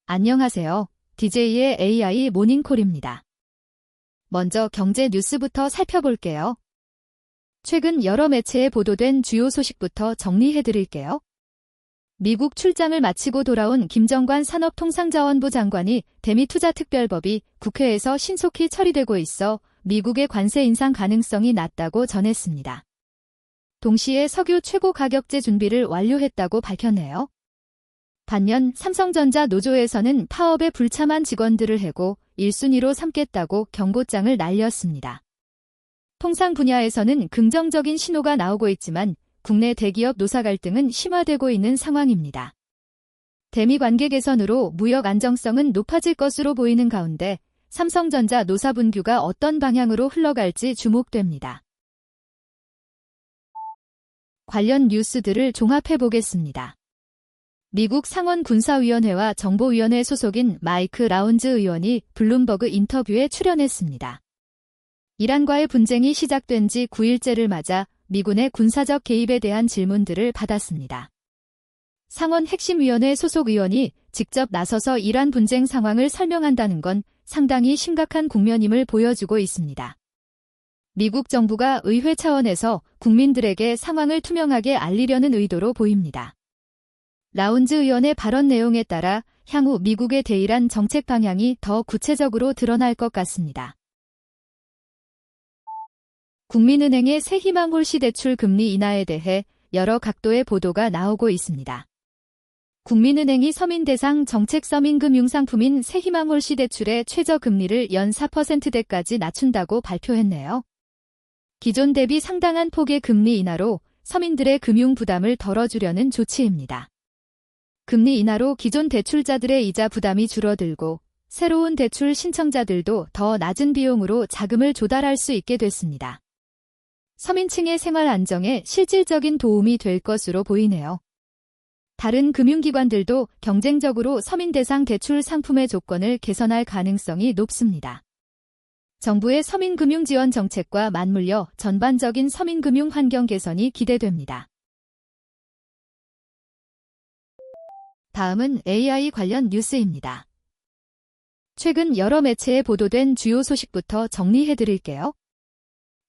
안녕하세요. DJ의 AI 모닝콜입니다. 먼저 경제 뉴스부터 살펴볼게요. 최근 여러 매체에 보도된 주요 소식부터 정리해드릴게요. 미국 출장을 마치고 돌아온 김정관 산업통상자원부 장관이 대미투자특별법이 국회에서 신속히 처리되고 있어 미국의 관세 인상 가능성이 낮다고 전했습니다. 동시에 석유 최고 가격제 준비를 완료했다고 밝혔네요. 반면 삼성전자 노조에서는 파업에 불참한 직원들을 해고 1순위로 삼겠다고 경고장을 날렸습니다. 통상 분야에서는 긍정적인 신호가 나오고 있지만 국내 대기업 노사 갈등은 심화되고 있는 상황입니다. 대미 관계 개선으로 무역 안정성은 높아질 것으로 보이는 가운데 삼성전자 노사 분규가 어떤 방향으로 흘러갈지 주목됩니다. 관련 뉴스들을 종합해 보겠습니다. 미국 상원 군사위원회와 정보위원회 소속인 마이크 라운즈 의원이 블룸버그 인터뷰에 출연했습니다. 이란과의 분쟁이 시작된 지 9일째를 맞아 미군의 군사적 개입에 대한 질문들을 받았습니다. 상원 핵심위원회 소속 의원이 직접 나서서 이란 분쟁 상황을 설명한다는 건 상당히 심각한 국면임을 보여주고 있습니다. 미국 정부가 의회 차원에서 국민들에게 상황을 투명하게 알리려는 의도로 보입니다. 라운즈 의원의 발언 내용에 따라 향후 미국의 대이란 정책 방향이 더 구체적으로 드러날 것 같습니다. 국민은행의 새희망 홀시 대출 금리 인하에 대해 여러 각도의 보도가 나오고 있습니다. 국민은행이 서민 대상 정책 서민금융상품인 새희망 홀시 대출의 최저금리를 연 4%대까지 낮춘다고 발표했네요. 기존 대비 상당한 폭의 금리 인하로 서민들의 금융 부담을 덜어주려는 조치입니다. 금리 인하로 기존 대출자들의 이자 부담이 줄어들고 새로운 대출 신청자들도 더 낮은 비용으로 자금을 조달할 수 있게 됐습니다. 서민층의 생활 안정에 실질적인 도움이 될 것으로 보이네요. 다른 금융기관들도 경쟁적으로 서민 대상 대출 상품의 조건을 개선할 가능성이 높습니다. 정부의 서민금융 지원 정책과 맞물려 전반적인 서민금융 환경 개선이 기대됩니다. 다음은 AI 관련 뉴스입니다. 최근 여러 매체에 보도된 주요 소식부터 정리해드릴게요.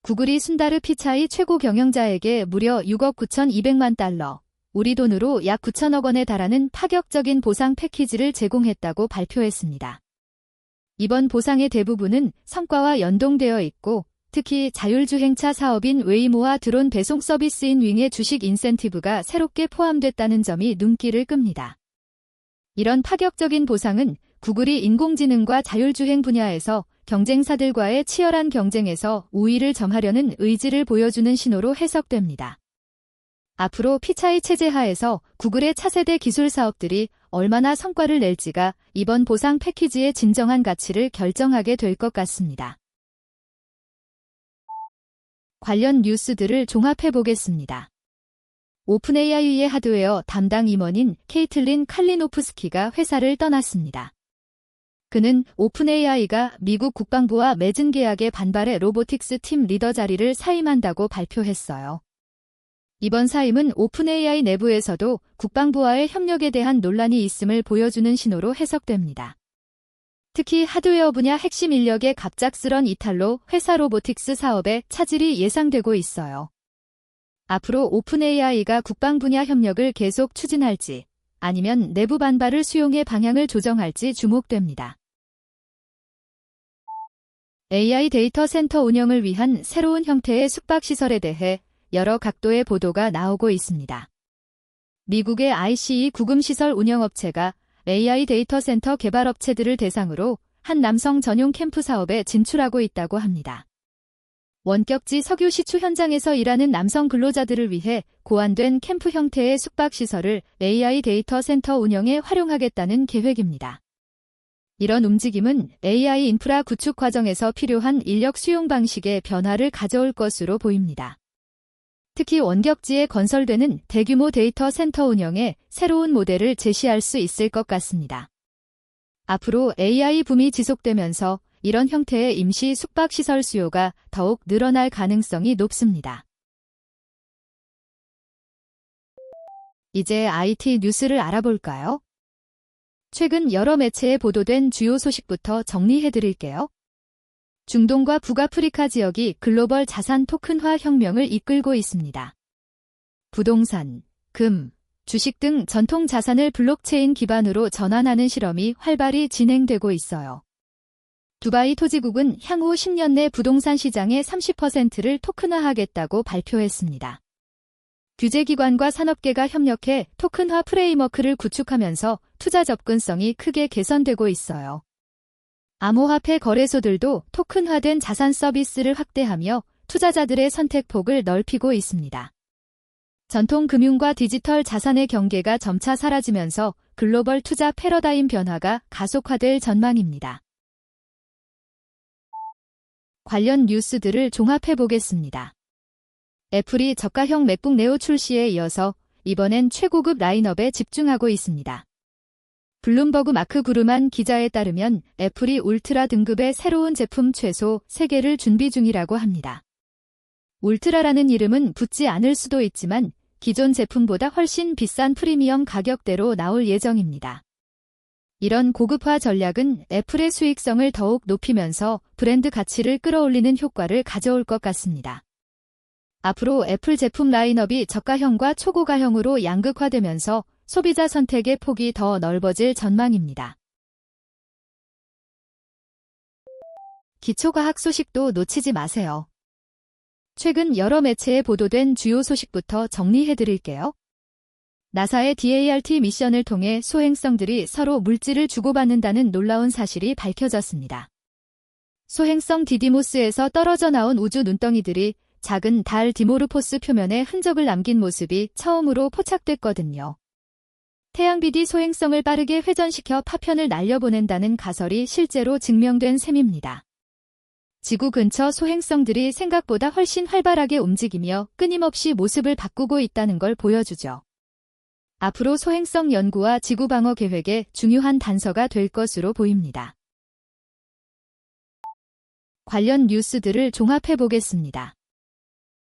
구글이 순다르 피차이 최고 경영자에게 무려 6억 9,200만 달러, 우리 돈으로 약 9천억 원에 달하는 파격적인 보상 패키지를 제공했다고 발표했습니다. 이번 보상의 대부분은 성과와 연동되어 있고 특히 자율주행차 사업인 웨이모와 드론 배송 서비스인 윙의 주식 인센티브가 새롭게 포함됐다는 점이 눈길을 끕니다. 이런 파격적인 보상은 구글이 인공지능과 자율주행 분야에서 경쟁사들과의 치열한 경쟁에서 우위를 점하려는 의지를 보여주는 신호로 해석됩니다. 앞으로 피차이 체제 하에서 구글의 차세대 기술 사업들이 얼마나 성과를 낼지가 이번 보상 패키지의 진정한 가치를 결정하게 될 것 같습니다. 관련 뉴스들을 종합해 보겠습니다. 오픈AI의 하드웨어 담당 임원인 케이틀린 칼리노프스키가 회사를 떠났습니다. 그는 오픈AI가 미국 국방부와 맺은 계약에 반발해 로보틱스 팀 리더 자리를 사임한다고 발표했어요. 이번 사임은 오픈AI 내부에서도 국방부와의 협력에 대한 논란이 있음을 보여주는 신호로 해석됩니다. 특히 하드웨어 분야 핵심 인력의 갑작스런 이탈로 회사 로보틱스 사업에 차질이 예상되고 있어요. 앞으로 오픈AI가 국방 분야 협력을 계속 추진할지 아니면 내부 반발을 수용해 방향을 조정할지 주목됩니다. AI 데이터 센터 운영을 위한 새로운 형태의 숙박시설에 대해 여러 각도의 보도가 나오고 있습니다. 미국의 ICE 구금시설 운영업체가 AI 데이터 센터 개발업체들을 대상으로 한 남성 전용 캠프 사업에 진출하고 있다고 합니다. 원격지 석유 시추 현장에서 일하는 남성 근로자들을 위해 고안된 캠프 형태의 숙박시설을 AI 데이터 센터 운영에 활용하겠다는 계획입니다. 이런 움직임은 AI 인프라 구축 과정에서 필요한 인력 수용 방식의 변화를 가져올 것으로 보입니다. 특히 원격지에 건설되는 대규모 데이터 센터 운영에 새로운 모델을 제시할 수 있을 것 같습니다. 앞으로 AI 붐이 지속되면서 이런 형태의 임시 숙박시설 수요가 더욱 늘어날 가능성이 높습니다. 이제 IT 뉴스를 알아볼까요? 최근 여러 매체에 보도된 주요 소식부터 정리해드릴게요. 중동과 북아프리카 지역이 글로벌 자산 토큰화 혁명을 이끌고 있습니다. 부동산, 금, 주식 등 전통 자산을 블록체인 기반으로 전환하는 실험이 활발히 진행되고 있어요. 두바이 토지국은 향후 10년 내 부동산 시장의 30%를 토큰화하겠다고 발표했습니다. 규제기관과 산업계가 협력해 토큰화 프레임워크를 구축하면서 투자 접근성이 크게 개선되고 있어요. 암호화폐 거래소들도 토큰화된 자산 서비스를 확대하며 투자자들의 선택폭을 넓히고 있습니다. 전통 금융과 디지털 자산의 경계가 점차 사라지면서 글로벌 투자 패러다임 변화가 가속화될 전망입니다. 관련 뉴스들을 종합해 보겠습니다. 애플이 저가형 맥북 네오 출시에 이어서 이번엔 최고급 라인업에 집중하고 있습니다. 블룸버그 마크 구르만 기자에 따르면 애플이 울트라 등급의 새로운 제품 최소 3개를 준비 중이라고 합니다. 울트라라는 이름은 붙지 않을 수도 있지만 기존 제품보다 훨씬 비싼 프리미엄 가격대로 나올 예정입니다. 이런 고급화 전략은 애플의 수익성을 더욱 높이면서 브랜드 가치를 끌어올리는 효과를 가져올 것 같습니다. 앞으로 애플 제품 라인업이 저가형과 초고가형으로 양극화되면서 소비자 선택의 폭이 더 넓어질 전망입니다. 기초과학 소식도 놓치지 마세요. 최근 여러 매체에 보도된 주요 소식부터 정리해드릴게요. 나사의 DART 미션을 통해 소행성들이 서로 물질을 주고받는다는 놀라운 사실이 밝혀졌습니다. 소행성 디디모스에서 떨어져 나온 우주 눈덩이들이 작은 달 디모르포스 표면에 흔적을 남긴 모습이 처음으로 포착됐거든요. 태양빛이 소행성을 빠르게 회전시켜 파편을 날려보낸다는 가설이 실제로 증명된 셈입니다. 지구 근처 소행성들이 생각보다 훨씬 활발하게 움직이며 끊임없이 모습을 바꾸고 있다는 걸 보여주죠. 앞으로 소행성 연구와 지구 방어 계획의 중요한 단서가 될 것으로 보입니다. 관련 뉴스들을 종합해 보겠습니다.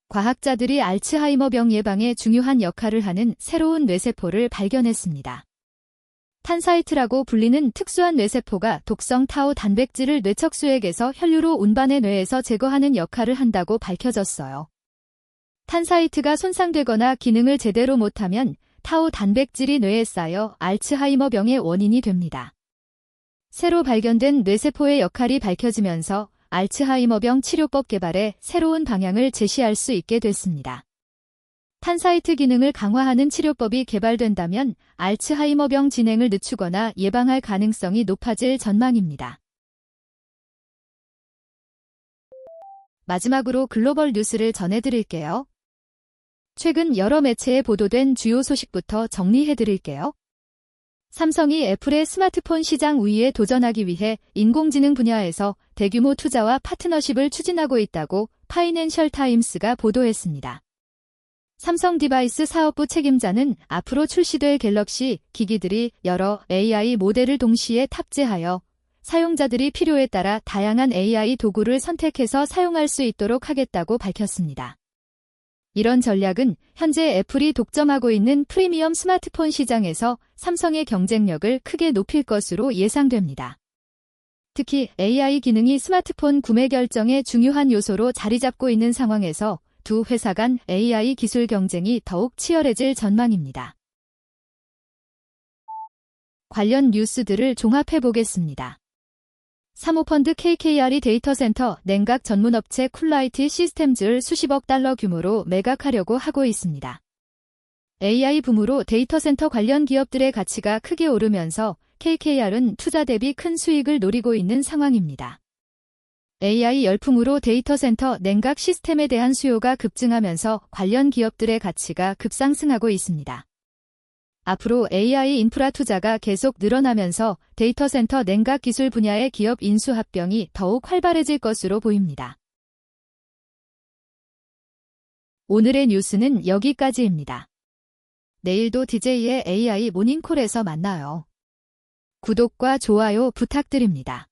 과학자들이 알츠하이머병 예방에 중요한 역할을 하는 새로운 뇌세포를 발견했습니다. 탄사이트라고 불리는 특수한 뇌세포가 독성 타우 단백질을 뇌척수액에서 혈류로 운반해 뇌에서 제거하는 역할을 한다고 밝혀졌어요. 탄사이트가 손상되거나 기능을 제대로 못하면 타우 단백질이 뇌에 쌓여 알츠하이머병의 원인이 됩니다. 새로 발견된 뇌세포의 역할이 밝혀지면서 알츠하이머병 치료법 개발에 새로운 방향을 제시할 수 있게 됐습니다. 탄사이트 기능을 강화하는 치료법이 개발된다면 알츠하이머병 진행을 늦추거나 예방할 가능성이 높아질 전망입니다. 마지막으로 글로벌 뉴스를 전해드릴게요. 최근 여러 매체에 보도된 주요 소식부터 정리해드릴게요. 삼성이 애플의 스마트폰 시장 우위에 도전하기 위해 인공지능 분야에서 대규모 투자와 파트너십을 추진하고 있다고 파이낸셜 타임스가 보도했습니다. 삼성 디바이스 사업부 책임자는 앞으로 출시될 갤럭시 기기들이 여러 AI 모델을 동시에 탑재하여 사용자들이 필요에 따라 다양한 AI 도구를 선택해서 사용할 수 있도록 하겠다고 밝혔습니다. 이런 전략은 현재 애플이 독점하고 있는 프리미엄 스마트폰 시장에서 삼성의 경쟁력을 크게 높일 것으로 예상됩니다. 특히 AI 기능이 스마트폰 구매 결정의 중요한 요소로 자리 잡고 있는 상황에서 두 회사 간 AI 기술 경쟁이 더욱 치열해질 전망입니다. 관련 뉴스들을 종합해 보겠습니다. 사모펀드 KKR이 데이터센터 냉각 전문업체 쿨라이트 시스템즈를 수십억 달러 규모로 매각하려고 하고 있습니다. AI 붐으로 데이터센터 관련 기업들의 가치가 크게 오르면서 KKR은 투자 대비 큰 수익을 노리고 있는 상황입니다. AI 열풍으로 데이터센터 냉각 시스템에 대한 수요가 급증하면서 관련 기업들의 가치가 급상승하고 있습니다. 앞으로 AI 인프라 투자가 계속 늘어나면서 데이터센터 냉각 기술 분야의 기업 인수 합병이 더욱 활발해질 것으로 보입니다. 오늘의 뉴스는 여기까지입니다. 내일도 DJ의 AI 모닝콜에서 만나요. 구독과 좋아요 부탁드립니다.